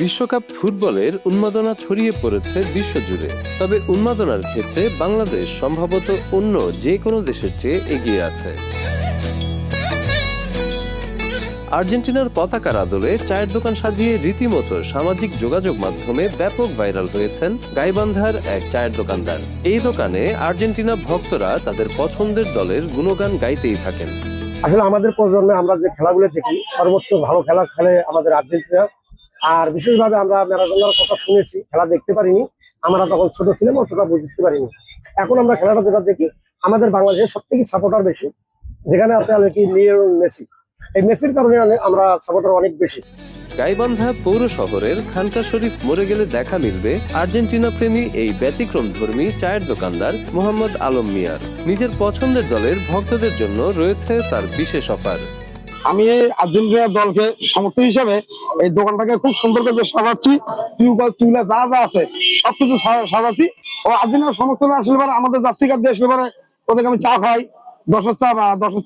বিশ্বকাপ ফুটবলের উন্মাদনা ছড়িয়ে পড়েছে বিশ্বজুড়ে। তবে উন্মাদনার ক্ষেত্রে বাংলাদেশ সম্ভবত অন্য যে কোনো দেশের চেয়ে এগিয়ে আছে। আর্জেন্টিনার পতাকার আদলে চায়ের দোকান সাজিয়ে রীতিমতো সামাজিক যোগাযোগ মাধ্যমে ব্যাপক ভাইরাল হয়েছেন গাইবান্ধার এক চায়ের দোকানদার। এই দোকানে আর্জেন্টিনা ভক্তরা তাদের পছন্দের দলের গুণগান গাইতেই থাকেন। আসলে আমাদের প্রজন্মে আমরা যে খেলাগুলো দেখি সর্বোচ্চ ভালো খেলা খেলে আমাদের আর্জেন্টিনা। আর বিশেষভাবে আমরা ম্যারাডোনার কথা শুনেছি, খেলা দেখতে পারিনি। আমরা তখন ছোট ছিলাম, অতটা বুঝতে পারিনি। এখন আমরা খেলাটা যেটা দেখি, আমাদের বাংলাদেশের সব থেকে সাপোর্টার বেশি, যেখানে আছে কি লিওনেল মেসি। এই মেসির কারণে আমরা সাপোর্টার অনেক বেশি। গাইবান্ধা পৌর শহরের খানকা শরীফ মোড়ে গেলে দেখা মিলবে আর্জেন্টিনা প্রেমী এই ব্যতিক্রম ধর্মী চায়ের দোকানদার মোহাম্মদ আলম মিয়ার। নিজের পছন্দের দলের ভক্তদের জন্য রয়েছে তার বিশেষ অফার। আমি আর্জেন্টিনা দলকে সমর্থক হিসেবে এই দোকানটাকে খুব সুন্দর করে সাজাচ্ছি। টিউবওয়েল চুলা যা যা আছে সবকিছু সাজাচ্ছি। ও আর্জেন্টিনার সমর্থন আসলে পরে আমাদের জার্সি কার্ড দিয়ে আসলে পরে ওদেরকে আমি চা খাই, 10-এর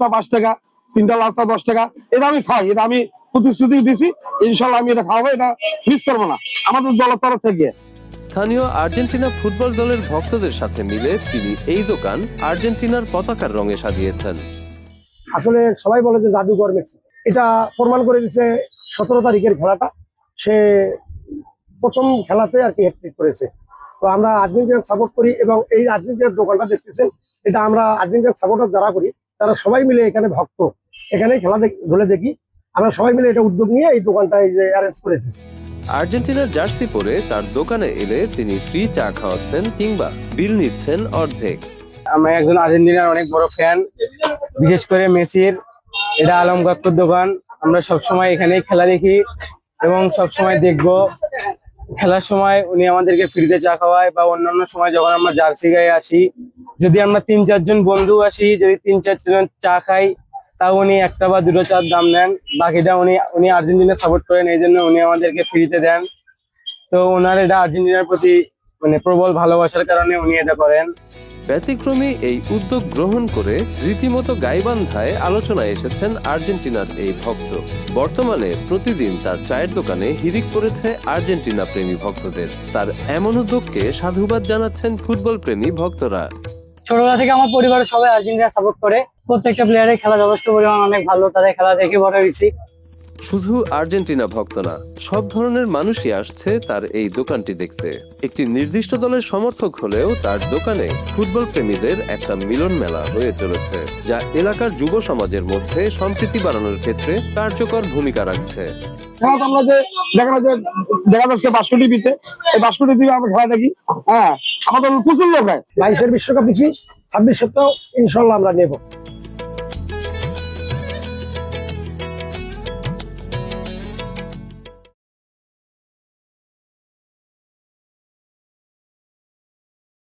চা 5 টাকা, 3টা লাল চা 10 টাকা। এটা আমি খাই, এটা আমি প্রতিশ্রুতি দিছি, ইনশাল্লাহ আমি এটা খাওয়াবো, এটা মিস করবো না আমাদের দলের তরফ থেকে। স্থানীয় আর্জেন্টিনা ফুটবল দলের ভক্তদের সাথে মিলে তিনি এই দোকান আর্জেন্টিনার পতাকার রঙে সাজিয়েছেন। আসলে সবাই বলে যে জাদুঘর মেসি, এটা প্রমাণ করে দিচ্ছে 17 তারিখের খেলাটা। সে প্রথম খেলাতে আর কি হ্যাটট্রিক করেছে। তো আমরা আর্জেন্টিনার সাপোর্ট করি এবং এই আর্জেন্টিনার দোকানটা দেখতেছেন, এটা আমরা আর্জেন্টিনার সাপোর্টার যারা করি তারা সবাই মিলে এখানে ভক্ত, এখানে খেলা ধরে দেখি। আমরা সবাই মিলে এটা উদ্যোগ নিয়ে এই দোকানটা অ্যারেঞ্জ করেছি। আর্জেন্টিনার জার্সি পরে তার দোকানে এলে তিনি ফ্রি চা খাওয়াচ্ছেন কিংবা বিল নিচ্ছেন অর্ধেক। আমি একজন আর্জেন্টিনার অনেক বড় ফ্যান, বিশেষ করে মেসির। এটা আলম কাকুর দোকান। আমরা সবসময় এখানেই খেলা দেখি এবং সবসময় দেখবো। খেলার সময় উনি আমাদেরকে ফ্রিতে চা খাওয়ায়, বা অন্যান্য সময় যখন আমরা জার্সি গায়ে আসি, যদি আমরা 3-4 জন বন্ধু আসি, যদি 3-4 জন চা খাই, তাও উনি 1টা বা 2টো চার দাম নেন। বাকিটা উনি আর্জেন্টিনা সাপোর্ট করেন, এই জন্য উনি আমাদেরকে ফ্রিতে দেন। তো ওনার এটা আর্জেন্টিনার প্রতি প্রবল ভালোবাসার কারণে উনি এটা করেন। ব্যতিক্রমী এই উদ্যোগ গ্রহণ করে রীতিমতো গাইবান্ধায় আলোচনায় এসেছেন আর্জেন্টিনার এই ভক্ত। বর্তমানে প্রতিদিন তার চায়ের দোকানে হিড়িক পড়েছে আর্জেন্টিনা প্রেমী ভক্তদের। তার এমন উদ্যোগকে সাধুবাদ জানাচ্ছেন ফুটবল প্রেমী ভক্তরা। ছোটবেলা থেকে আমার পরিবারের সবাই আর্জেন্টিনা সাপোর্ট করে। প্রত্যেকটা প্লেয়ারের খেলা যথেষ্ট পরিমাণ অনেক ভালো, তাদের খেলা দেখে বড় হয়েছি। শুধু আর্জেন্টিনা ভক্ত না, সব ধরনের মানুষই আসছে তার এই দোকানটি দেখতে। একটি নির্দিষ্ট দলের সমর্থক হলেও তার দোকানে ফুটবল প্রেমীদের একটা মিলন মেলা হয়ে চলেছে, যা এলাকার যুব সমাজের মধ্যে সম্প্রীতি বাড়ানোর ক্ষেত্রে কার্যকর ভূমিকা রাখছে। আমরা যে দেখা যাচ্ছে 5 টিভিতে, এই 5 টিভি আমরা খেলা দেখি। হ্যাঁ, আমাদের প্রচুর লোক হয়। 22-এর বিশ্বকাপ দিচ্ছি, 26-এরটাও ইনশাল্লাহ আমরা নেব।